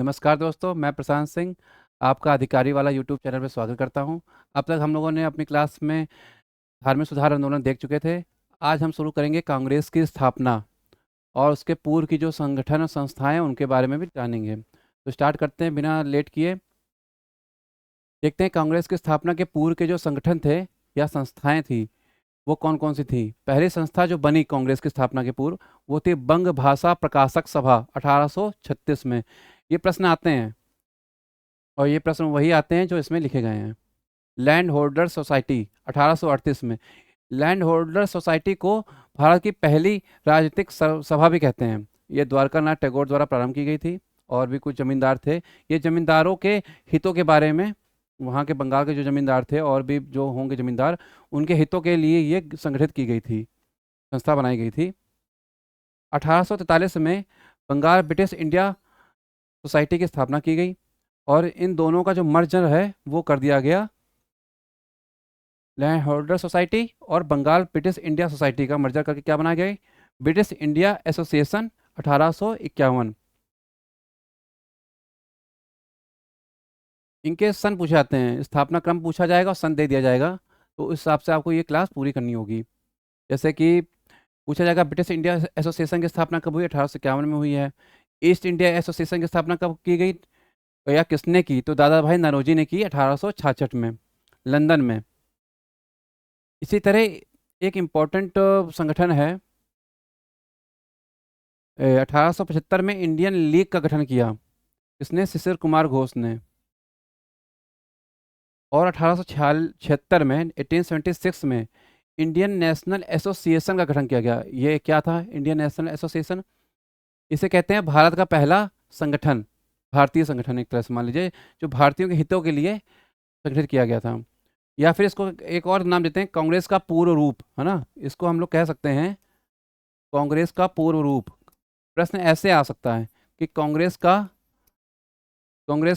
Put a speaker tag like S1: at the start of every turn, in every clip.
S1: नमस्कार दोस्तों, मैं प्रशांत सिंह आपका अधिकारी वाला यूट्यूब चैनल पर स्वागत करता हूं। अब तक हम लोगों ने अपनी क्लास में धार्मिक सुधार आंदोलन देख चुके थे। आज हम शुरू करेंगे कांग्रेस की स्थापना और उसके पूर्व की जो संगठन और संस्थाएं हैं उनके बारे में भी जानेंगे। तो स्टार्ट करते हैं बिना लेट किए। देखते हैं कांग्रेस की स्थापना के पूर्व के जो संगठन थे या संस्थाएं थी वो कौन कौन सी थी। पहली संस्था जो बनी कांग्रेस की स्थापना के पूर्व वो थी बंग भाषा प्रकाशक सभा 1836 में। ये प्रश्न आते हैं और ये प्रश्न वही आते हैं जो इसमें लिखे गए हैं। लैंड होल्डर सोसाइटी 1838 में। लैंड होल्डर सोसाइटी को भारत की पहली राजनीतिक सभा भी कहते हैं। ये द्वारका नाथ टैगोर द्वारा प्रारंभ की गई थी और भी कुछ जमींदार थे। ये जमींदारों के हितों के बारे में, वहाँ के बंगाल के जो जमींदार थे और भी जो होंगे जमींदार, उनके हितों के लिए ये संगठित की गई थी, संस्था बनाई गई थी। 1843 में बंगाल ब्रिटिश इंडिया सोसाइटी की स्थापना की गई और इन दोनों का जो मर्जर है वो कर दिया गया। लैंड होल्डर सोसाइटी और बंगाल ब्रिटिश इंडिया सोसाइटी का मर्जर करके क्या बनाया गया? British India association 1851। इनके सन पूछे जाते हैं, स्थापना क्रम पूछा जाएगा और सन दे दिया जाएगा, तो उस हिसाब से आपको ये क्लास पूरी करनी होगी। जैसे कि पूछा जाएगा ब्रिटिश इंडिया एसोसिएशन की स्थापना कब हुई? 1851 में हुई है। ईस्ट इंडिया एसोसिएशन की स्थापना कब की गई या किसने की? तो दादा भाई नौरोजी ने की 1866 में, लंदन में। इसी तरह एक इम्पोर्टेंट संगठन है, 1875 में इंडियन लीग का गठन किया। इसने शिशिर कुमार घोष ने। और 1876 में 1876 में इंडियन नेशनल एसोसिएशन का गठन किया गया। ये क्या था इंडियन नेशनल एसोसिएशन? इसे कहते हैं भारत का पहला संगठन, भारतीय संगठन एक तरह से मान लीजिए, जो भारतीयों के हितों के लिए संगठित किया गया था। या फिर इसको एक और नाम देते हैं, कांग्रेस का पूर्व रूप, है ना, इसको हम लोग कह सकते हैं कांग्रेस का पूर्व रूप। प्रश्न ऐसे आ सकता है कि कांग्रेस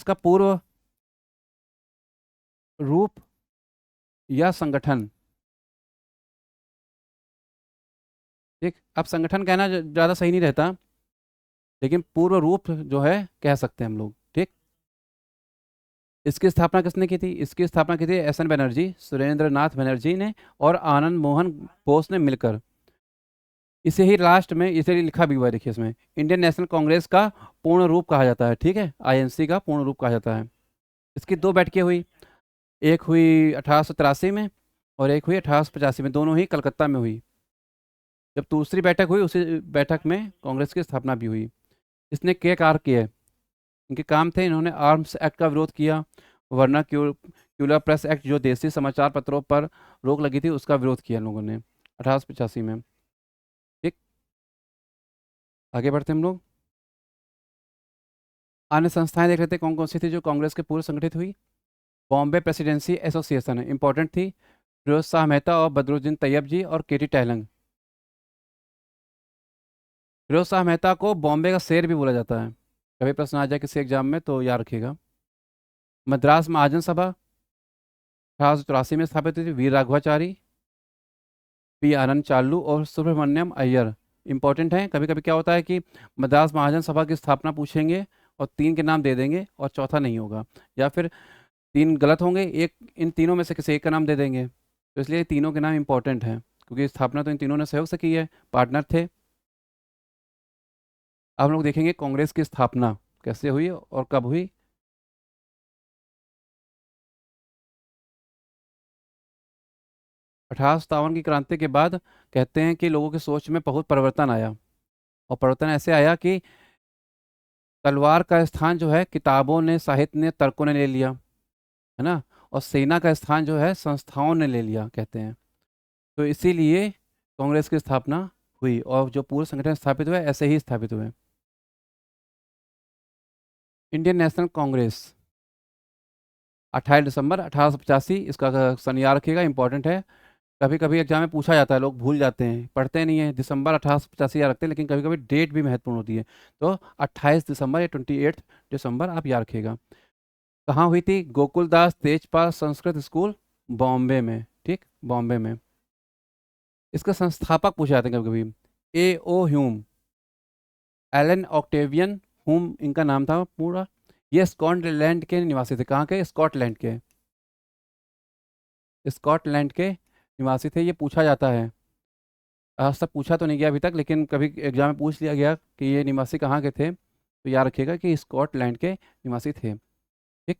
S1: का पूर्व रूप या संगठन। ठीक, अब संगठन कहना ज़्यादा सही नहीं रहता, लेकिन पूर्व रूप जो है कह सकते हैं हम लोग। ठीक, इसकी स्थापना किसने की थी? इसकी स्थापना की थी एस एन बनर्जी, सुरेंद्र नाथ बनर्जी ने और आनंद मोहन बोस ने मिलकर। इसे ही लास्ट में इसे लिखा भी हुआ है, देखिए इसमें इंडियन नेशनल कांग्रेस का पूर्ण रूप कहा जाता है। ठीक है, आईएनसी का पूर्ण रूप कहा जाता है। इसकी दो बैठकें हुई, एक हुई 1883 में और एक हुई 1885 में, दोनों ही कलकत्ता में हुई। जब दूसरी बैठक हुई उसी बैठक में कांग्रेस की स्थापना भी हुई। इसने के कार किए, इनके काम थे, इन्होंने आर्म्स एक्ट का विरोध किया, वर्नाक्यूलर प्रेस एक्ट जो देसी समाचार पत्रों पर रोक लगी थी उसका विरोध किया इन लोगों ने 1885 में। ठीक, आगे बढ़ते हम लोग। अन्य संस्थाएं देख लेते हैं कौन कौन सी थी जो कांग्रेस के पूर्व संगठित हुई। बॉम्बे प्रेसिडेंसी एसोसिएशन है, इंपॉर्टेंट थी। फिरोज शाह मेहता और बदरुद्दीन तैयब जी और केटी टैलंग। फिरोज शाह मेहता को बॉम्बे का शेर भी बोला जाता है, कभी प्रश्न आ जाए किसी एग्जाम में तो याद रखिएगा। मद्रास महाजन सभा 1884 में स्थापित हुई थी, वीर राघवाचारी, पी आनंद चालू और सुब्रमण्यम अय्यर इंपॉर्टेंट हैं। कभी कभी क्या होता है कि मद्रास महाजन सभा की स्थापना पूछेंगे और तीन के नाम दे देंगे और चौथा नहीं होगा, या फिर तीन गलत होंगे, एक इन तीनों में से किसी एक का नाम दे देंगे। तो इसलिए तीनों के नाम इंपॉर्टेंट हैं क्योंकि स्थापना तो इन तीनों ने सहयोग से की है, पार्टनर थे। अब हम लोग देखेंगे कांग्रेस की स्थापना कैसे हुई और कब हुई। 1857 की क्रांति के बाद कहते हैं कि लोगों की सोच में बहुत परिवर्तन आया, और परिवर्तन ऐसे आया कि तलवार का स्थान जो है किताबों ने, साहित्य ने, तर्कों ने ले लिया, है ना, और सेना का स्थान जो है संस्थाओं ने ले लिया कहते हैं। तो इसीलिए कांग्रेस की स्थापना हुई और जो पूर्व संगठन स्थापित हुए ऐसे ही स्थापित हुए। इंडियन नेशनल कांग्रेस 28 दिसंबर 1885, इसका सन याद रखिएगा, इंपॉर्टेंट है। कभी कभी एग्जाम में पूछा जाता है, लोग भूल जाते हैं, पढ़ते नहीं है, दिसंबर 1885 याद रखते हैं, लेकिन कभी कभी डेट भी महत्वपूर्ण होती है। तो 28 दिसंबर या 28 दिसंबर आप याद रखिएगा। कहाँ हुई थी? गोकुलदास तेजपाल संस्कृत स्कूल, बॉम्बे में। ठीक, बॉम्बे में। इसके संस्थापक पूछे जाते हैं कभी कभी। ए ओ ह्यूम, एलन ऑक्टेवियन हुम इनका नाम था पूरा। ये स्कॉटलैंड के निवासी थे। कहाँ के? स्कॉटलैंड के। स्कॉटलैंड के निवासी थे, ये पूछा जाता है। आज तक पूछा तो नहीं गया अभी तक, लेकिन कभी एग्जाम में पूछ लिया गया कि ये निवासी कहाँ के थे, तो याद रखिएगा कि स्कॉटलैंड के निवासी थे। ठीक।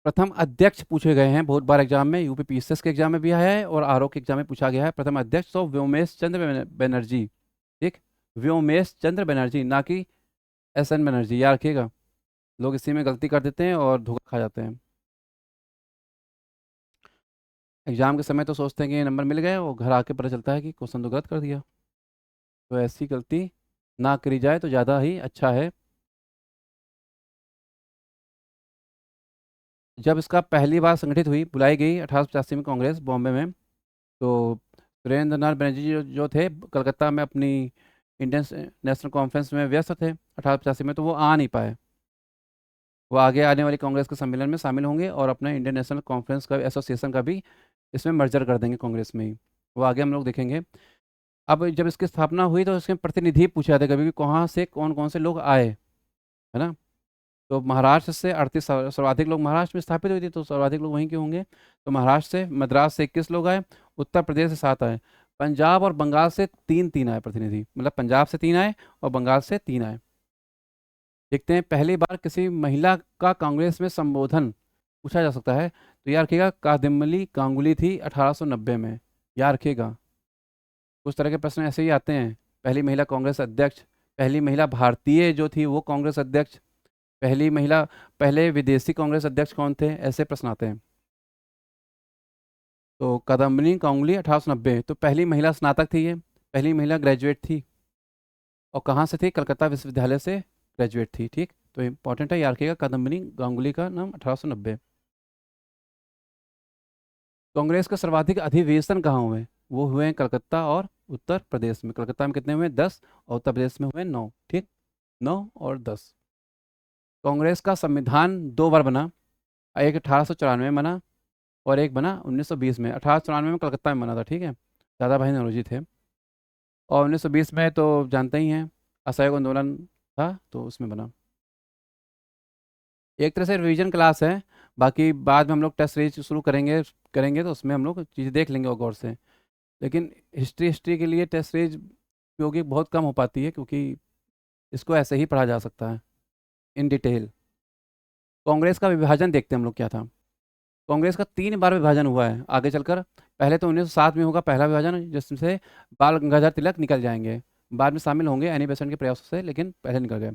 S1: प्रथम अध्यक्ष पूछे गए हैं बहुत बार एग्जाम में, यूपी पीसीएस के एग्जाम में भी आया है और आरओ के एग्जाम में पूछा गया है। प्रथम अध्यक्ष तो व्योमेश चंद्र बनर्जी। ठीक। व्योमेश चंद्र बनर्जी, ना कि एस एन बनर्जी, याद रखिएगा। लोग इसी में गलती कर देते हैं और धोखा खा जाते हैं। एग्जाम के समय तो सोचते हैं कि ये नंबर मिल गए, और घर आके पता चलता है कि क्वेश्चन तो गलत कर दिया। तो ऐसी गलती ना करी जाए तो ज़्यादा ही अच्छा है। जब इसका पहली बार संगठित हुई, बुलाई गई 1885 में कांग्रेस बॉम्बे में, तो सुरेंद्र नाथ बनर्जी जो थे कलकत्ता में अपनी इंडियन नेशनल कॉन्फ्रेंस में व्यस्त थे 1885 में, तो वो आ नहीं पाए। वो आगे आने वाली कांग्रेस के सम्मेलन में शामिल होंगे और अपने इंडियन नेशनल कॉन्फ्रेंस का एसोसिएशन का भी इसमें मर्जर कर देंगे कांग्रेस में ही। वो आगे हम लोग देखेंगे। अब जब इसकी स्थापना हुई तो इसके प्रतिनिधि पूछे जाते कभी भी कहाँ से कौन कौन से लोग आए, है ना। तो महाराष्ट्र से 38 सर्वाधिक लोग महाराष्ट्र में स्थापित हुई थी, तो सर्वाधिक लोग वहीं के होंगे। तो महाराष्ट्र से, मद्रास से 21 लोग आए, उत्तर प्रदेश से 7 आए, पंजाब और बंगाल से तीन तीन आए प्रतिनिधि, मतलब पंजाब से 3 आए और बंगाल से 3 आए। देखते हैं पहली बार किसी महिला का कांग्रेस में संबोधन पूछा जा सकता है, तो याद रखिएगा कादम्बली गांगुली थी 1890 में। याद रखिएगा, कुछ तरह के प्रश्न ऐसे ही आते हैं। पहली महिला कांग्रेस अध्यक्ष, पहली महिला भारतीय जो थी वो कांग्रेस अध्यक्ष, पहली महिला, पहले विदेशी कांग्रेस अध्यक्ष कौन थे, ऐसे प्रश्न आते हैं। तो कादम्बनी गांगुली 1890, तो पहली महिला स्नातक थी ये, पहली महिला ग्रेजुएट थी, और कहाँ से थी? कलकत्ता विश्वविद्यालय से ग्रेजुएट थी। ठीक, तो इंपॉर्टेंट है, याद रखिएगा कादम्बनी गांगुली का नाम 1890। कांग्रेस के सर्वाधिक अधिवेशन कहाँ हुए? वो हुए हैं कलकत्ता और उत्तर प्रदेश में। कलकत्ता में कितने हुए? 10, और उत्तर प्रदेश में हुए 9। ठीक, 9 और 10। कांग्रेस का संविधान 2 बार बना, एक 1894 में बना और एक बना 1920 में। 1894 में कलकत्ता में बना था, ठीक है, दादा भाई नौरोजी थे। और 1920 में तो जानते ही हैं, असहयोग आंदोलन था, तो उसमें बना। एक तरह से रिवीजन क्लास है, बाकी बाद में हम लोग टेस्ट सीरीज शुरू करेंगे करेंगे तो उसमें हम लोग चीज़ें देख लेंगे और गौर से। लेकिन हिस्ट्री हिस्ट्री के लिए टेस्ट सीरीज क्योंकि बहुत कम हो पाती है, क्योंकि इसको ऐसे ही पढ़ा जा सकता है इन डिटेल। कांग्रेस का विभाजन देखते हैं हम लोग क्या था। कांग्रेस का 3 बार विभाजन हुआ है आगे चलकर। पहले तो 1907 में होगा पहला विभाजन, जिससे बाल गंगाधर तिलक निकल जाएंगे, बाद में शामिल होंगे एनी बेसेंट के प्रयासों से, लेकिन पहले निकल गए।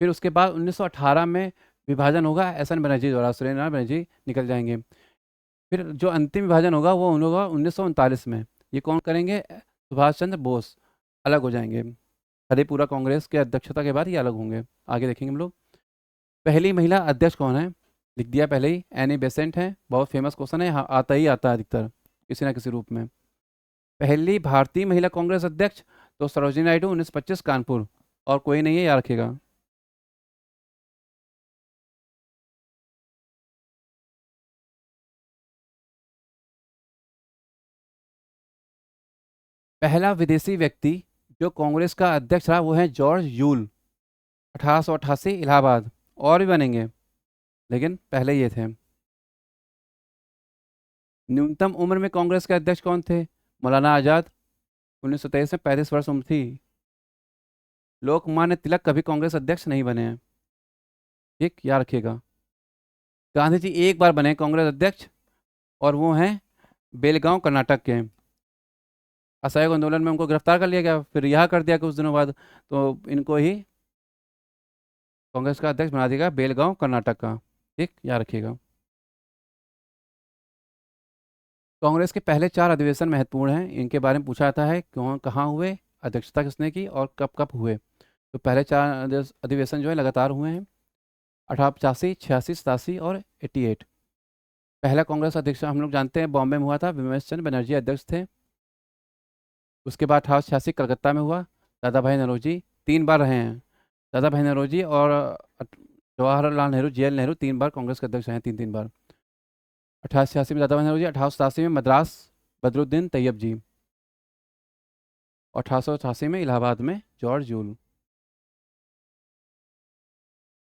S1: फिर उसके बाद 1918 में विभाजन होगा एस एन बनर्जी द्वारा, सुरेंद्र बनर्जी निकल जाएंगे। फिर जो अंतिम विभाजन होगा वो होगा 1939 में। ये कौन करेंगे? सुभाष चंद्र बोस अलग हो जाएंगे। हरिपुरा कांग्रेस के अध्यक्षता के बाद ये अलग होंगे, आगे देखेंगे हम लोग। पहली महिला अध्यक्ष कौन है? लिख दिया पहले ही, एनी बेसेंट है। बहुत फेमस क्वेश्चन है, हाँ, आता ही आता है अधिकतर किसी ना किसी रूप में। पहली भारतीय महिला कांग्रेस अध्यक्ष तो सरोजिनी नायडू, 1925 कानपुर, और कोई नहीं है, याद रखेगा। पहला विदेशी व्यक्ति जो कांग्रेस का अध्यक्ष रहा वो है जॉर्ज यूल, 1888 इलाहाबाद। और भी बनेंगे, लेकिन पहले ये थे। न्यूनतम उम्र में कांग्रेस के अध्यक्ष कौन थे? मौलाना आज़ाद, 1923 में 35 वर्ष उम्र थी। लोकमान्य तिलक कभी कांग्रेस अध्यक्ष नहीं बने हैं, ठीक, याद रखिएगा। गांधी जी एक बार बने कांग्रेस अध्यक्ष, और वो हैं बेलगांव कर्नाटक के। असहयोग आंदोलन में उनको गिरफ्तार कर लिया गया, फिर रिहा कर दिया कुछ दिनों बाद, तो इनको ही कांग्रेस का अध्यक्ष बना दिया बेलगांव कर्नाटक का। ठीक, याद रखिएगा। कांग्रेस के पहले 4 अधिवेशन महत्वपूर्ण हैं, इनके बारे में पूछा जाता है क्यों, कहाँ हुए, अध्यक्षता किसने की, और कब कब हुए। तो पहले 4 अधिवेशन जो है लगातार हुए हैं, 1885, 86, 87 और 88। पहला कांग्रेस अध्यक्ष हम लोग जानते हैं बॉम्बे में हुआ था, विमलेश चंद्र बनर्जी अध्यक्ष थे। उसके बाद 1886 कलकत्ता में हुआ, दादा भाई नौरोजी 3 बार रहे हैं। दादा भाई नौरोजी और जवाहरलाल नेहरू, JL नेहरू 3 बार कांग्रेस के अध्यक्ष हैं, 3 3 बार। 1886 में दादा भाई नौरोजी, 1887 में मद्रास बदरुद्दीन तैयब जी। और 1888 में इलाहाबाद में जॉर्ज यूल।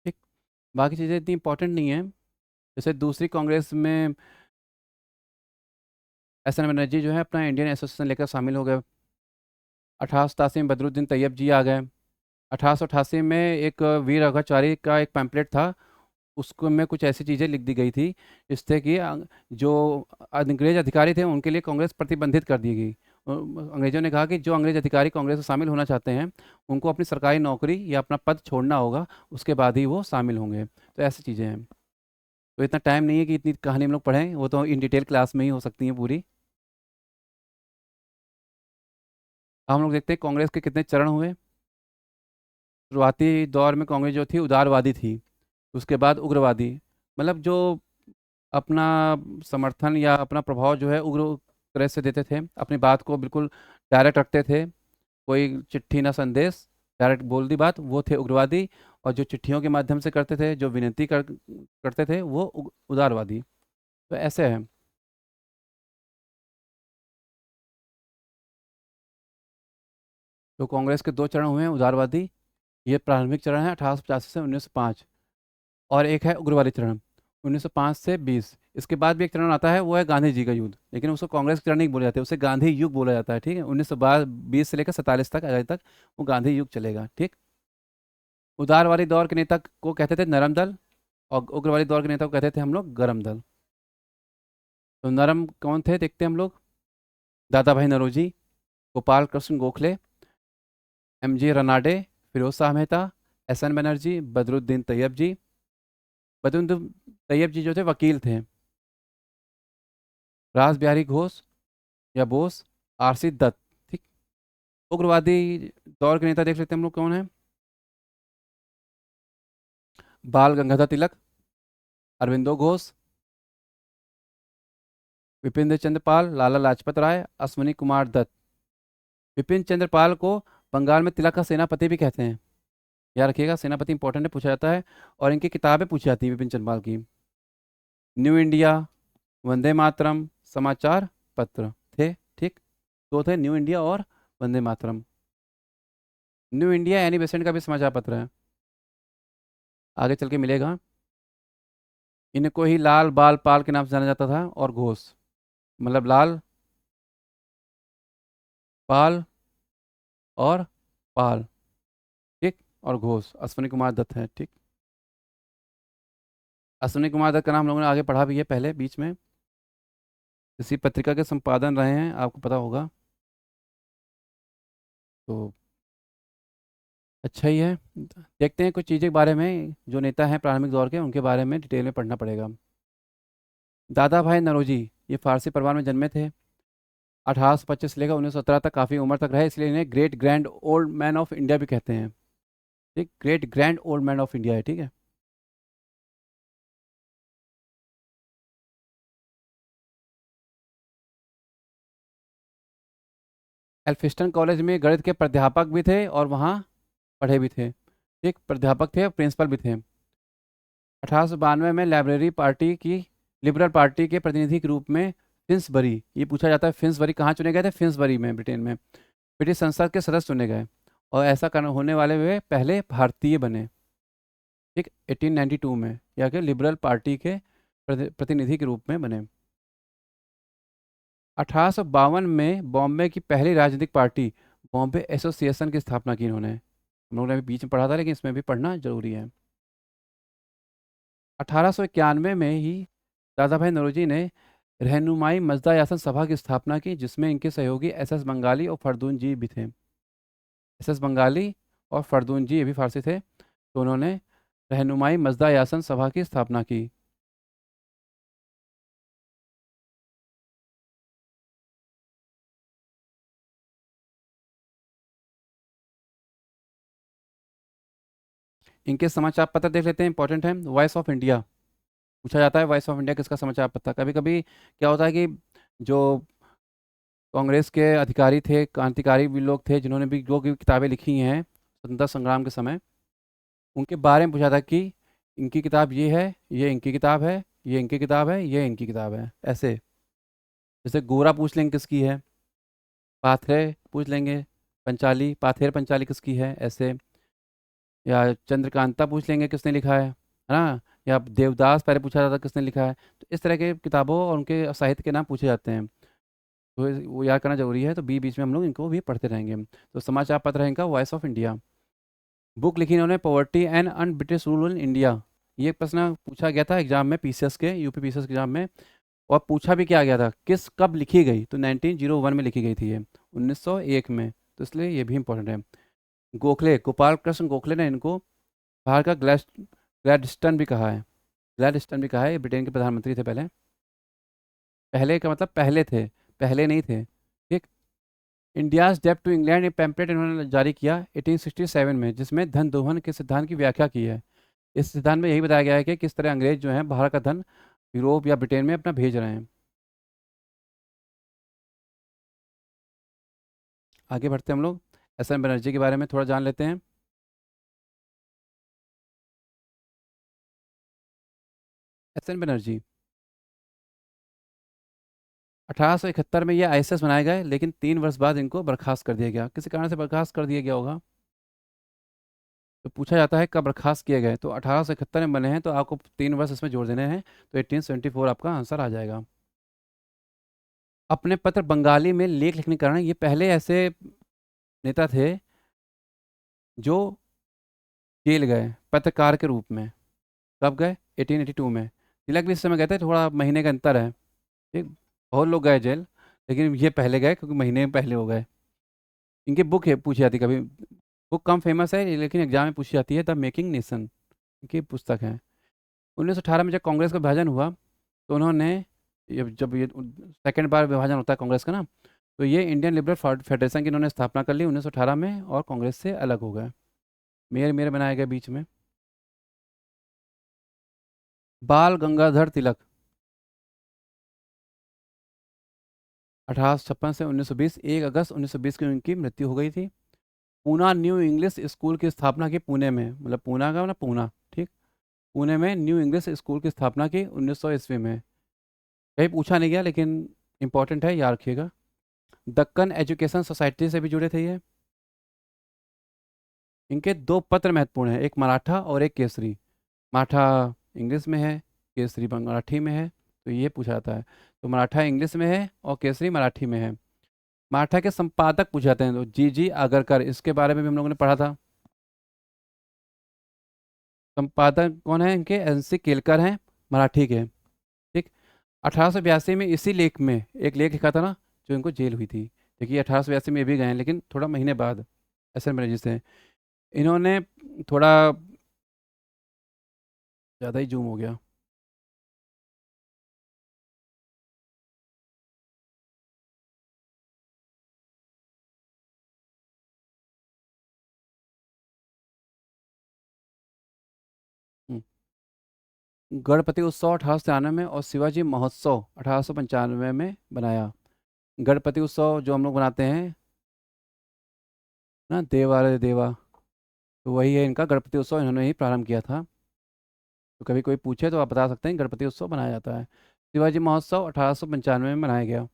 S1: ठीक। बाकी चीज़ें इतनी इंपॉर्टेंट नहीं है। जैसे दूसरी कांग्रेस में एस एन बनर्जी जो है अपना इंडियन एसोसिएशन लेकर शामिल हो गए। 1887 में बदरुद्दीन तैयब जी आ गए। 1888 में एक वीर रघाचारी का एक पैम्पलेट था, उसको में कुछ ऐसी चीज़ें लिख दी गई थी जिससे कि जो अंग्रेज अधिकारी थे उनके लिए कांग्रेस प्रतिबंधित कर दी गई। अंग्रेजों ने कहा कि जो अंग्रेज अधिकारी कांग्रेस में शामिल होना चाहते हैं उनको अपनी सरकारी नौकरी या अपना पद छोड़ना होगा, उसके बाद ही वो शामिल होंगे। तो ऐसी चीज़ें हैं। तो इतना टाइम नहीं है कि इतनी कहानी हम लोग पढ़ें, वो तो इन डिटेल क्लास में ही हो सकती हैं पूरी। अब हम लोग देखते हैं कांग्रेस के कितने चरण हुए। शुरुआती दौर में कांग्रेस जो थी उदारवादी थी, उसके बाद उग्रवादी, मतलब जो अपना समर्थन या अपना प्रभाव जो है उग्र तरह से देते थे, अपनी बात को बिल्कुल डायरेक्ट रखते थे, कोई चिट्ठी ना संदेश, डायरेक्ट बोल दी बात, वो थे उग्रवादी। और जो चिट्ठियों के माध्यम से करते थे, जो विनती करते थे, वो उदारवादी। तो ऐसे है। तो कांग्रेस के दो चरण हुए हैं उदारवादी, ये प्रारंभिक चरण है 1885 से 1905। और एक है उग्रवादी चरण 1905 से 20। इसके बाद भी एक चरण आता है, वो है गांधी जी का युद्ध, लेकिन उसको कांग्रेस चरण नहीं बोला जाता है, उसे गांधी युग बोला जाता है। ठीक है, 1920 से लेकर 47 तक अगले तक वो गांधी युग चलेगा। ठीक। उदारवादी दौर के नेता को कहते थे नरम दल, और उग्रवादी दौर के नेता को कहते थे हम लोग गरम दल। तो नरम कौन थे देखते हैं हम लोग। Dadabhai Naoroji, Gopal Krishna Gokhale, M G Ranade, Pherozeshah Mehta, S N Banerjee, Badruddin Tyabji. Badruddin Tyabji जो थे वकील थे। रास बिहारी घोष या बोस, आरसी दत्त। ठीक। उग्रवादी दौर के नेता देख लेते हैं हम लोग कौन है। बाल गंगाधर तिलक, अरविंदो घोष, विपिन चंद्र पाल, लाला लाजपत राय, अश्वनी कुमार दत्त। विपिन चंद्र पाल को बंगाल में तिलक का सेनापति भी कहते हैं, याद रखिएगा, सेनापति इंपॉर्टेंट है, पूछा जाता है। और इनकी किताबें पूछी जाती हैं विपिन चंद्र पाल की। न्यू इंडिया, वंदे मातरम समाचार पत्र थे। ठीक। दो थे, न्यू इंडिया और Vande Mataram. New India Annie Besant का भी समाचार पत्र है, आगे चल के मिलेगा। इनको ही लाल बाल पाल के नाम से जाना जाता था, और घोष मतलब लाल पाल और पाल। ठीक। और घोष अश्विनी कुमार दत्त है। ठीक। अश्विनी कुमार दत्त का नाम हम लोगों ने आगे पढ़ा भी है पहले बीच में, इसी पत्रिका के संपादन रहे हैं, आपको पता होगा। तो अच्छा ही है। देखते हैं कुछ चीज़ें के बारे में, जो नेता हैं प्रारंभिक दौर के उनके बारे में डिटेल में पढ़ना पड़ेगा। दादा भाई नौरोजी, ये फारसी परिवार में जन्मे थे। 1825 से लेकर 1917 तक काफ़ी उम्र तक रहे, इसलिए इन्हें great grand old man of India भी कहते हैं। ठीक, great grand old man of India है। ठीक है। एल्फिस्टन कॉलेज में गणित के प्राध्यापक भी थे और वहाँ पढ़े भी थे। ठीक, प्राध्यापक थे और प्रिंसिपल भी थे। 1892 में लाइब्रेरी पार्टी की लिबरल पार्टी के प्रतिनिधि के रूप में फिंसबरी, ये पूछा जाता है फिंसबरी कहाँ चुने गए थे, फिंसबरी में ब्रिटेन में ब्रिटिश संसद के सदस्य चुने गए, और ऐसा करने होने वाले वे पहले भारतीय बने। ठीक, 1892 में या कि लिबरल पार्टी के प्रतिनिधि के रूप में बने। 1852 में बॉम्बे की पहली राजनीतिक पार्टी बॉम्बे एसोसिएशन की स्थापना की इन्होंने। हम लोगों ने अभी बीच में पढ़ा था, लेकिन इसमें भी पढ़ना जरूरी है। 1891 में ही दादा भाई नौरोजी ने रहनुमाई मजदा यासन सभा की स्थापना की, जिसमें इनके सहयोगी एस एस बंगाली और फरदून जी भी थे। एस एस बंगाली और फरदून जी, ये भी फारसी थे, तो उन्होंने रहनुमाई मजदा यासन सभा की स्थापना की। इनके समाचार पत्र देख लेते हैं, इंपॉर्टेंट है। वॉइस ऑफ इंडिया पूछा जाता है, वॉइस ऑफ इंडिया किसका समाचार पत्र। कभी कभी क्या होता है कि जो कांग्रेस के अधिकारी थे, क्रांतिकारी भी लोग थे, जिन्होंने भी जो भी किताबें लिखी हैं स्वतंत्रता संग्राम के समय, उनके बारे में पूछा था कि इनकी किताब ये है, ये इनकी किताब है, ये इनकी किताब है, ये इनकी किताब है, ऐसे। जैसे गोरा पूछ लेंगे किसकी है, पाथरे पूछ लेंगे, पंचाली, पाथेर पंचाली किसकी है ऐसे, या चंद्रकांता पूछ लेंगे किसने लिखा है ना, या देवदास पहले पूछा जाता किसने लिखा है। तो इस तरह के किताबों और उनके साहित्य के नाम पूछे जाते हैं, तो वो याद करना जरूरी है। तो बी बीच में हम लोग इनको भी पढ़ते रहेंगे। तो समाचार पत्र है इनका वॉइस ऑफ इंडिया। बुक लिखी इन्होंने poverty and un British rule in India. ये प्रश्न पूछा गया था एग्जाम में, पीसीएस के, यूपी पीसीएस के एग्जाम में। और पूछा भी क्या गया था, किस कब लिखी गई, तो 1901 में लिखी गई थी ये, 1901 में। तो इसलिए ये भी इंपॉर्टेंट है। गोखले, गोपाल कृष्ण गोखले ने इनको बाहर का ग्लैडस्टन भी कहा है। ग्लैडस्टन भी कहा है, ये ब्रिटेन के प्रधानमंत्री थे पहले। पहले का मतलब पहले थे, पहले नहीं थे, ठीक। इंडियाज डेब्ट टू इंग्लैंड, ये पैम्पलेट इन्होंने जारी किया 1867 में, जिसमें धन दोहन के सिद्धांत की व्याख्या की है। इस सिद्धांत में यही बताया गया है कि किस तरह अंग्रेज जो हैं बाहर का धन यूरोप या ब्रिटेन में अपना भेज रहे हैं। आगे बढ़ते हैं हम लोग, एस एन बनर्जी के बारे में थोड़ा जान लेते हैं। एस एन बनर्जी 1871 में ये आईएसएस बनाए गए, लेकिन 3 वर्ष बाद इनको बर्खास्त कर दिया गया। किसी कारण से बर्खास्त कर दिया गया होगा, तो पूछा जाता है कब बर्खास्त किए गए, तो 1871 में बने हैं, तो आपको 3 वर्ष इसमें जोड़ देने हैं, तो 1874 आपका आंसर आ जाएगा। अपने पत्र बंगाली में लेख लिखने के कारण ये पहले ऐसे नेता थे जो जेल गए पत्रकार के रूप में। कब गए, 1882 में। तिलक भी इस समय गए थे, थोड़ा महीने का अंतर है, ठीक। बहुत लोग गए जेल, लेकिन ये पहले गए क्योंकि महीने में पहले हो गए। इनकी बुक है पूछी जाती कभी, बुक कम फेमस है लेकिन एग्जाम में पूछी जाती है, द मेकिंग नेशन, इनकी पुस्तक है। 1918 में जब कांग्रेस का विभाजन हुआ, तो उन्होंने, जब ये सेकेंड बार विभाजन होता है कांग्रेस का ना, तो ये इंडियन लिबरल फेडरेशन की इन्होंने स्थापना कर ली 1918 में, और कांग्रेस से अलग हो गए। मेयर मेयर बनाए गए बीच में। बाल गंगाधर तिलक 1856 से 1920, 1 अगस्त 1920 की उनकी मृत्यु हो गई थी। पूना न्यू इंग्लिश स्कूल की स्थापना की पुणे में, मतलब पूना का मतलब पूना, ठीक। पुणे में न्यू इंग्लिश स्कूल की स्थापना की 1900 ईस्वी में। कहीं पूछा नहीं गया लेकिन इंपॉर्टेंट है, याद रखिएगा। दक्कन एजुकेशन सोसाइटी से भी जुड़े थे ये। इनके 2 पत्र महत्वपूर्ण हैं, एक मराठा और एक केसरी। मराठा इंग्लिश में है, केसरी मराठी में है, तो ये पूछा जाता है। तो मराठा इंग्लिश में है और केसरी मराठी में है। मराठा के संपादक पूछे जाते हैं, तो जी जी आगरकर, इसके बारे में भी हम लोगों ने पढ़ा था। संपादक कौन है इनके, एनसी केलकर हैं, मराठी के, ठीक। 1882 में इसी लेख में एक लेख लिखा था ना, जो इनको जेल हुई थी। देखिए 1882 में ये भी गए हैं, लेकिन थोड़ा महीने बाद, एस एन बनर्जी से। इन्होंने थोड़ा ज़्यादा ही जूम हो गया। हम्म। गणपति उत्सव 1893 में और शिवाजी महोत्सव 1895 में बनाया। गणपति उत्सव जो हम लोग बनाते हैं ना, देवा रे देवा, तो वही है इनका गणपति उत्सव, इन्होंने ही प्रारंभ किया था। तो कभी कोई पूछे तो आप बता सकते हैं, गणपति उत्सव बनाया जाता है। शिवाजी महोत्सव 1895 में मनाया गया।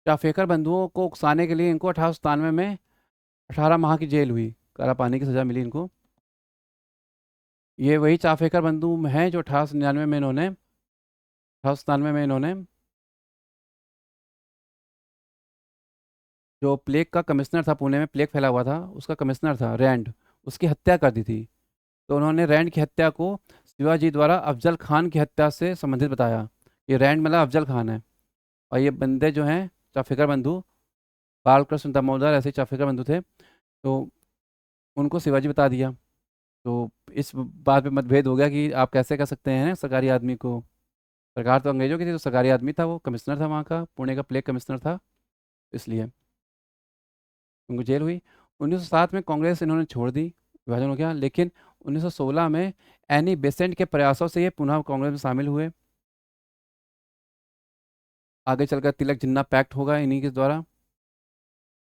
S1: चाफेकर बंधुओं को उकसाने के लिए इनको 1897 में 18 माह की जेल हुई, काला पानी की सजा मिली इनको। ये वही चाफेकर बंधु हैं जो 1899 में इन्होंने, 1897 में इन्होंने जो प्लेग का कमिश्नर था, पुणे में प्लेग फैला हुआ था, उसका कमिश्नर था रैंड, उसकी हत्या कर दी थी। तो उन्होंने रैंड की हत्या को शिवाजी द्वारा अफजल खान की हत्या से संबंधित बताया। ये रैंड मतलब अफजल खान है, और ये बंदे जो हैं चाफेकर बंधु, बालकृष्ण दामोदर ऐसे चाफेकर बंधु थे, तो उनको शिवाजी बता दिया। तो इस बात पे मतभेद हो गया कि आप कैसे कर सकते हैं सरकारी आदमी को, सरकार तो अंग्रेजों की थी, तो सरकारी आदमी था, वो कमिश्नर था वहाँ का, पुणे का प्लेग कमिश्नर था, इसलिए उनको जेल हुई। 1907 में कांग्रेस इन्होंने छोड़ दी, विभाजन हो गया, लेकिन 1916 में एनी बेसेंट के प्रयासों से ये पुनः कांग्रेस में शामिल हुए। आगे चलकर तिलक जिन्ना पैक्ट होगा इन्हीं के द्वारा।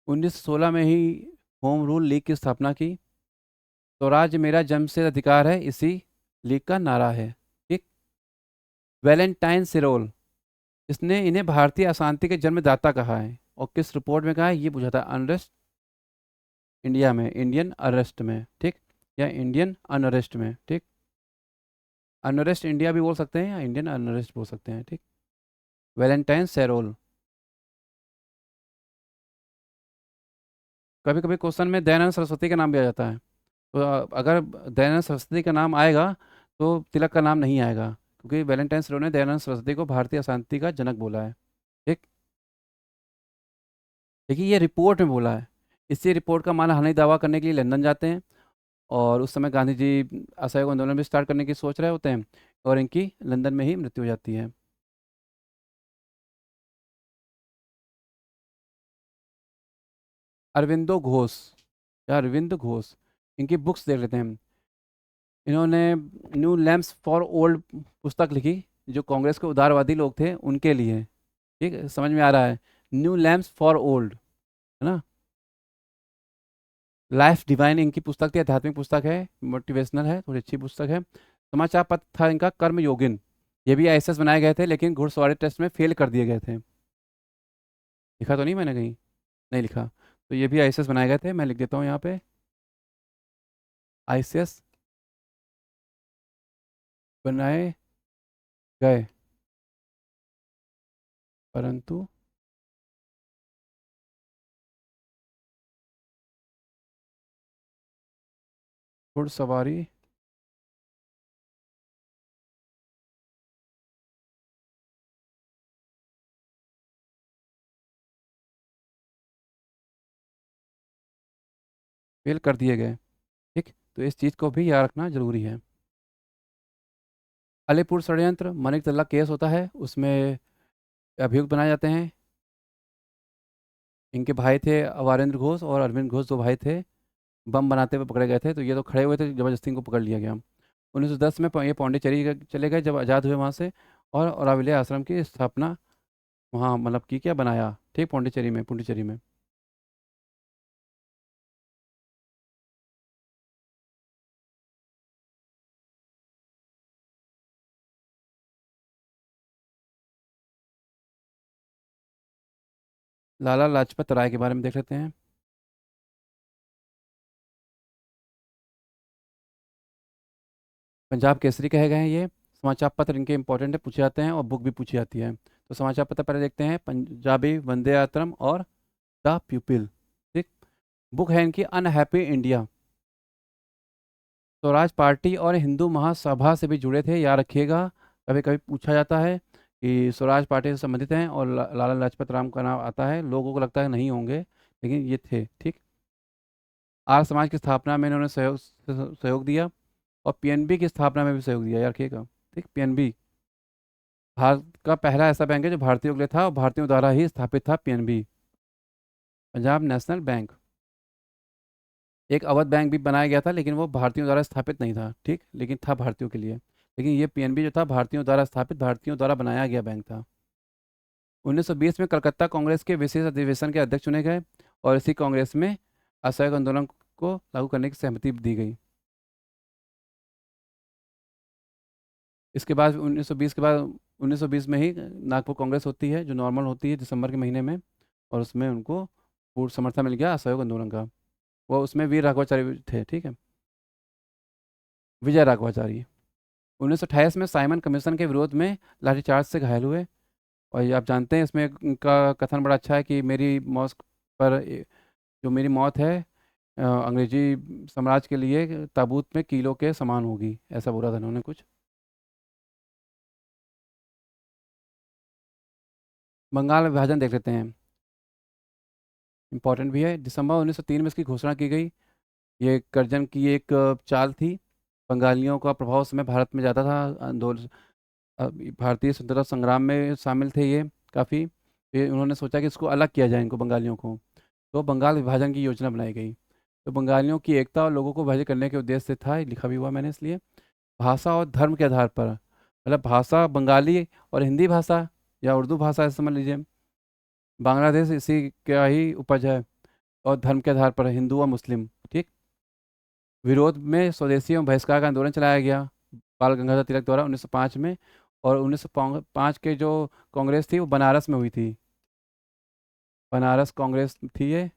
S1: 1916 में ही होम रूल लीग की स्थापना की। स्वराज मेरा जन्मसिद्ध अधिकार है, इसी लीग का नारा है, ठीक। वैलेंटाइन सिरोल, इसने इन्हें भारतीय अशांति के जन्मदाता कहा है, और किस रिपोर्ट में कहा है ये पूछा था, अनरेस्ट इंडिया में, इंडियन अरेस्ट में, ठीक, या इंडियन अनअरेस्ट में, ठीक। अनअरेस्ट इंडिया भी बोल सकते हैं या इंडियन अनअरेस्ट बोल सकते हैं, ठीक। वैलेंटाइन सेरोल। कभी कभी क्वेश्चन में दयानंद सरस्वती का नाम भी आ जाता है, तो अगर दयानंद सरस्वती का नाम आएगा तो तिलक का नाम नहीं आएगा, क्योंकि वैलेंटाइन सेरोल ने दयानंद सरस्वती को भारतीय शांति का जनक बोला है, ठीक। देखिए ये रिपोर्ट में बोला है, इसी रिपोर्ट का मानहानि दावा करने के लिए लंदन जाते हैं, और उस समय गांधी जी असहयोग आंदोलन भी स्टार्ट करने की सोच रहे होते हैं, और इनकी लंदन में ही मृत्यु हो जाती है। अरविंदो घोष, या अरविंद घोष, इनकी बुक्स देख लेते हैं। इन्होंने न्यू लैम्प्स फॉर ओल्ड पुस्तक लिखी, जो कांग्रेस के उदारवादी लोग थे उनके लिए, ठीक है, समझ में आ रहा है। न्यू लैम्प्स फॉर ओल्ड, है ना। लाइफ डिवाइन इनकी पुस्तक थी, आध्यात्मिक पुस्तक है, मोटिवेशनल है, थोड़ी अच्छी पुस्तक है। समाचार पत्र था इनका कर्म योगिन। ये भी आईएएस बनाए गए थे, लेकिन घुड़सवारी टेस्ट में फेल कर दिए गए थे। लिखा तो नहीं मैंने कहीं, नहीं लिखा। तो ये भी आईएएस बनाए गए थे, मैं लिख देता हूँ यहाँ पे, आईएएस बनाए गए, परंतु घुड़सवारी फेल कर दिए गए, ठीक। तो इस चीज़ को भी याद रखना जरूरी है। अलीपुर षड्यंत्र मानिक तल्ला केस होता है, उसमें अभियुक्त बनाए जाते हैं। इनके भाई थे अवारेंद्र घोष और अरविंद घोष, दो भाई थे, बम बनाते हुए पकड़े गए थे, तो ये तो खड़े हुए थे, जबरदस्ती इनको पकड़ लिया गया। 1910 में ये पौंडीचेरी चले गए जब आज़ाद हुए वहाँ से, और औराविले आश्रम की स्थापना वहाँ मतलब की, क्या बनाया, ठीक, पुंडीचेरी में। लाला लाजपत राय के बारे में देख लेते हैं। पंजाब केसरी कहे गए हैं ये। समाचार पत्र इनके इंपॉर्टेंट है, पूछे जाते हैं, और बुक भी पूछी जाती है। तो समाचार पत्र पहले देखते हैं, पंजाबी वंदे मातरम और द प्यूपिल, ठीक। बुक है इनकी अनहैप्पी इंडिया। स्वराज पार्टी और हिंदू महासभा से भी जुड़े थे, याद रखिएगा, कभी कभी पूछा जाता है कि स्वराज पार्टी से संबंधित हैं, और लाला लाजपत राम का नाम आता है, लोगों को लगता है नहीं होंगे, लेकिन ये थे, ठीक। आर्य समाज की स्थापना में इन्होंने सहयोग दिया, और पीएनबी की स्थापना में भी सहयोग दिया, याद रखिएगा, ठीक। पीएनबी भारत का पहला ऐसा बैंक है जो भारतीयों के लिए था, और भारतीयों द्वारा ही स्थापित था पीएनबी, पंजाब नेशनल बैंक। एक अवध बैंक भी बनाया गया था, लेकिन वो भारतीयों द्वारा स्थापित नहीं था, ठीक, लेकिन था भारतीयों के लिए। लेकिन ये पीएनबी जो था, भारतीयों द्वारा स्थापित, भारतीयों द्वारा बनाया गया बैंक था। 1920 में कलकत्ता कांग्रेस के विशेष अधिवेशन के अध्यक्ष चुने गए, और इसी कांग्रेस में असहयोग आंदोलन को लागू करने की सहमति दी गई। इसके बाद 1920 के बाद 1920 में ही नागपुर कांग्रेस होती है, जो नॉर्मल होती है दिसंबर के महीने में, और उसमें उनको पूर्ण समर्थन मिल गया असहयोग आंदोलन का। वो उसमें वीर राघवाचार्य थे, ठीक है, विजय राघवाचार्य। 1928 में साइमन कमीशन के विरोध में लाठीचार्ज से घायल हुए, और ये आप जानते हैं, इसमें उनका कथन बड़ा अच्छा है कि मेरी मौत पर जो मेरी मौत है अंग्रेजी साम्राज्य के लिए ताबूत में कीलों के समान होगी, ऐसा बोला था उन्होंने कुछ। बंगाल विभाजन देख लेते हैं, इंपॉर्टेंट भी है। दिसंबर 1903 में इसकी घोषणा की गई। ये कर्जन की एक चाल थी। बंगालियों का प्रभाव उस समय भारत में ज़्यादा था, आंदोलन भारतीय स्वतंत्रता संग्राम में शामिल थे ये काफ़ी। फिर उन्होंने सोचा कि इसको अलग किया जाए, इनको बंगालियों को, तो बंगाल विभाजन की योजना बनाई गई। तो बंगालियों की एकता और लोगों को विभाजित करने के उद्देश्य से था, ये लिखा भी हुआ मैंने इसलिए। भाषा और धर्म के आधार पर, मतलब भाषा बंगाली और हिंदी भाषा या उर्दू भाषा ऐसे समझ लीजिए, बांग्लादेश इसी का ही उपज है, और धर्म के आधार पर हिंदू और मुस्लिम, ठीक। विरोध में स्वदेशी एवं बहिष्कार का आंदोलन चलाया गया बाल गंगाधर तिलक द्वारा 1905 में। और 1905 के जो कांग्रेस थी वो बनारस में हुई थी, बनारस कांग्रेस थी ये।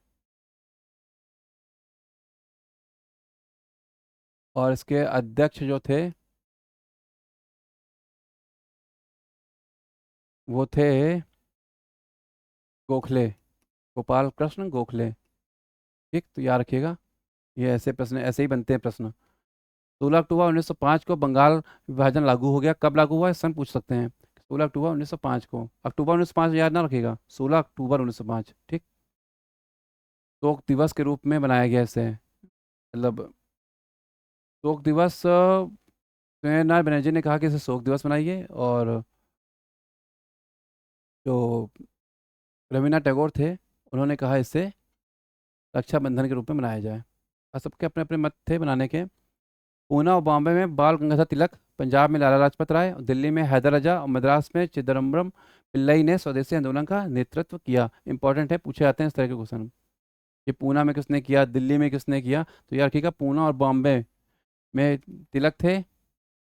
S1: और इसके अध्यक्ष जो थे वो थे गोखले, गोपाल कृष्ण गोखले। ठीक, तो याद रखिएगा, ये ऐसे प्रश्न ऐसे ही बनते हैं प्रश्न। 16 अक्टूबर 1905 को बंगाल विभाजन लागू हो गया। कब लागू हुआ, इस सन पूछ सकते हैं। 16 अक्टूबर 1905 को, अक्टूबर 1905 याद ना रखिएगा, 16 अक्टूबर 1905। ठीक, शोक दिवस के रूप में बनाया गया इसे, मतलब शोक दिवस नारायण बनर्जी ने कहा कि इसे शोक दिवस बनाइए, और जो रविन्द्रनाथ टैगोर थे उन्होंने कहा इसे रक्षाबंधन के रूप में मनाया जाए। और सबके अपने अपने मत थे बनाने के। पूना और बॉम्बे में बाल गंगाधर तिलक, पंजाब में लाला लाजपत राय, और दिल्ली में हैदर राजा, और मद्रास में चिदम्बरम पिल्लई ने स्वदेशी आंदोलन का नेतृत्व किया। इंपॉर्टेंट है, पूछे जाते हैं इस तरह के क्वेश्चन। ये पूना में किसने किया, दिल्ली में किसने किया, तो यार ठीक है, पूना और बॉम्बे में तिलक थे,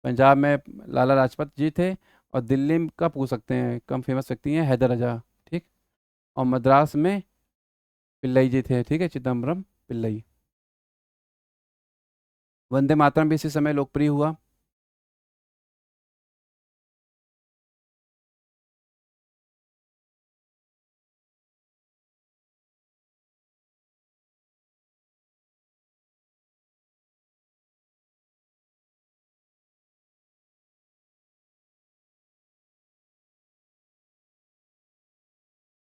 S1: पंजाब में लाला लाजपत जी थे, और दिल्ली का पूछ सकते हैं, कम फेमस व्यक्ति हैं हैदर राजा। ठीक, और मद्रास में पिल्लई जी थे, ठीक है, चिदम्बरम पिल्लई। वंदे मातरम भी इसी समय लोकप्रिय हुआ।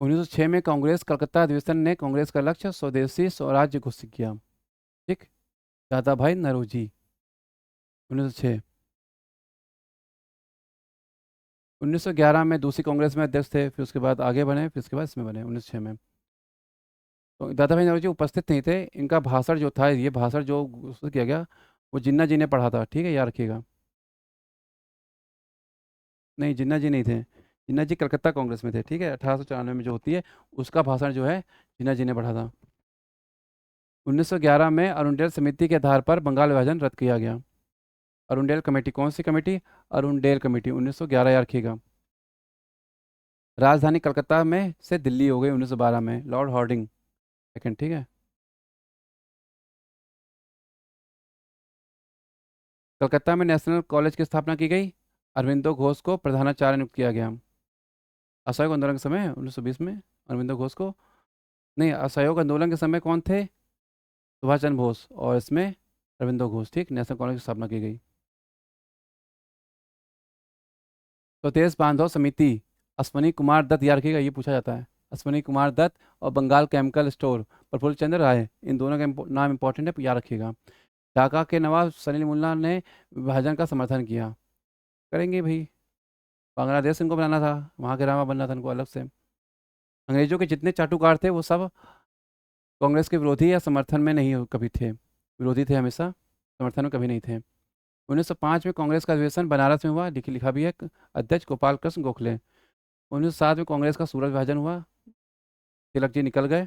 S1: 1906 में कांग्रेस कलकत्ता अधिवेशन ने कांग्रेस का लक्ष्य स्वदेशी स्वराज्य घोषित किया। ठीक, दादा भाई नौरोजी, 1906। 1911 में दूसरी कांग्रेस में अध्यक्ष थे, फिर उसके बाद आगे बढ़े, फिर उसके बाद इसमें बने 1906 में। तो दादा भाई नौरोजी उपस्थित नहीं थे। इनका भाषण जो था, ये भाषण जो घोषित किया गया, वो जिन्ना जी ने पढ़ा था। ठीक है, याद रखिएगा। नहीं, जिन्ना जी नहीं थे। जिन्ना जी कलकत्ता कांग्रेस में थे। ठीक है, 1894 में जो होती है, उसका भाषण जो है जिन्ना जी ने पढ़ा था। 1911 में अरुणडेल समिति के आधार पर बंगाल विभाजन रद्द किया गया। अरुणडेल कमेटी, कौन सी कमेटी, अरुणडेल कमेटी, 1911 याद रखिएगा। राजधानी कलकत्ता में से दिल्ली हो गई 1912 में, लॉर्ड हॉर्डिंग सेकंड। ठीक है, कलकत्ता में नेशनल कॉलेज की स्थापना की गई। अरविंदो घोष को प्रधानाचार्य नियुक्त किया गया। असहयोग आंदोलन के समय 1920 में अरविंदो घोष को, नहीं, असहयोग आंदोलन के समय कौन थे, सुभाष चंद्र बोस, और इसमें अरविंदो घोष। ठीक, नेशनल कॉलेज की स्थापना की गई। स्वदेश बांधव समिति, अश्वनी कुमार दत्त, याद रखिएगा, ये पूछा जाता है। अश्वनी कुमार दत्त और बंगाल केमिकल स्टोर, प्रफुल्ल चंद्र राय, इन दोनों का नाम इंपॉर्टेंट है, याद रखिएगा। ढाका के नवाब सलीम मुल्ला ने विभाजन का समर्थन किया। करेंगे भाई, बांग्लादेश इनको बनाना था, वहाँ के रामा बनना था इनको अलग से। अंग्रेजों के जितने चाटुकार थे वो सब कांग्रेस के विरोधी या समर्थन में नहीं कभी थे, विरोधी थे हमेशा, समर्थन में कभी नहीं थे। 1905 में कांग्रेस का अधिवेशन बनारस में हुआ, लिखा भी है, अध्यक्ष गोपाल कृष्ण गोखले। 1907 में कांग्रेस का सूरत विभाजन हुआ, तिलक जी निकल गए।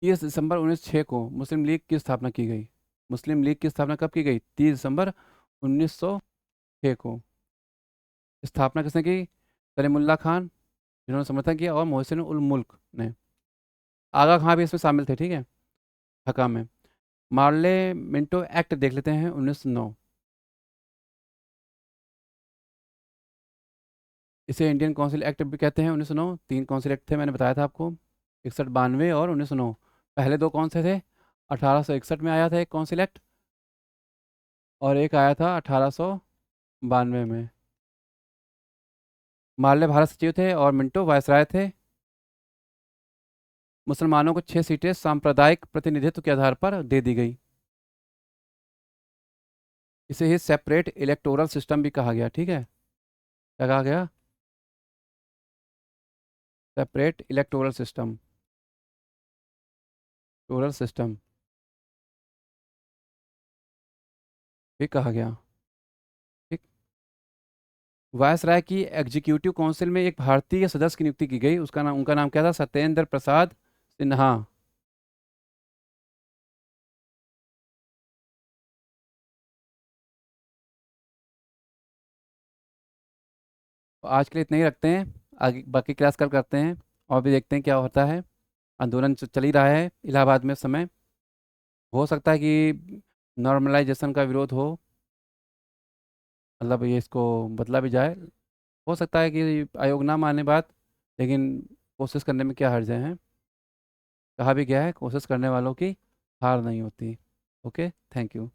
S1: 30 दिसंबर 1906 को मुस्लिम लीग की स्थापना की गई। मुस्लिम लीग की स्थापना कब की गई, 30 दिसंबर 1906 को। स्थापना किसने की, सलीमुल्लाह खान, जिन्होंने समर्थन किया, और मोहसिन उल मुल्क ने। आगा खां भी इसमें शामिल थे। ठीक है, ढाका में। मार्ले मिंटो एक्ट देख लेते हैं, 1909। इसे इंडियन काउंसिल एक्ट भी कहते हैं, 1909। तीन काउंसिल एक्ट थे, मैंने बताया था आपको, 61, 92 और 1909। पहले दो कौन से थे, 1861 में आया था एक काउंसिल एक्ट, और एक आया था 1892 में। मार्ले भारत सचिव थे और मिंटो वायसराय थे। मुसलमानों को 6 सीटें सांप्रदायिक प्रतिनिधित्व के आधार पर दे दी गई। इसे ही सेपरेट इलेक्टोरल सिस्टम भी कहा गया। ठीक है, क्या कहा गया, सेपरेट इलेक्टोरल सिस्टम, टोरल सिस्टम भी कहा गया। ठीक, वायसराय की एग्जीक्यूटिव काउंसिल में एक भारतीय सदस्य की नियुक्ति की गई, उसका नाम, उनका नाम क्या था, सत्येंद्र प्रसाद सिन्हा। तो आज के लिए इतना ही रखते हैं। आगे बाकी क्लास कल करते हैं और भी देखते हैं क्या होता है। आंदोलन चल ही रहा है इलाहाबाद में इस समय। हो सकता है कि नॉर्मलाइजेशन का विरोध हो, मतलब ये इसको बदला भी जाए। हो सकता है कि आयोग ना माने बात, लेकिन कोशिश करने में क्या हर्ज है। कहा भी गया है कोशिश करने वालों की हार नहीं होती। Okay, thank you.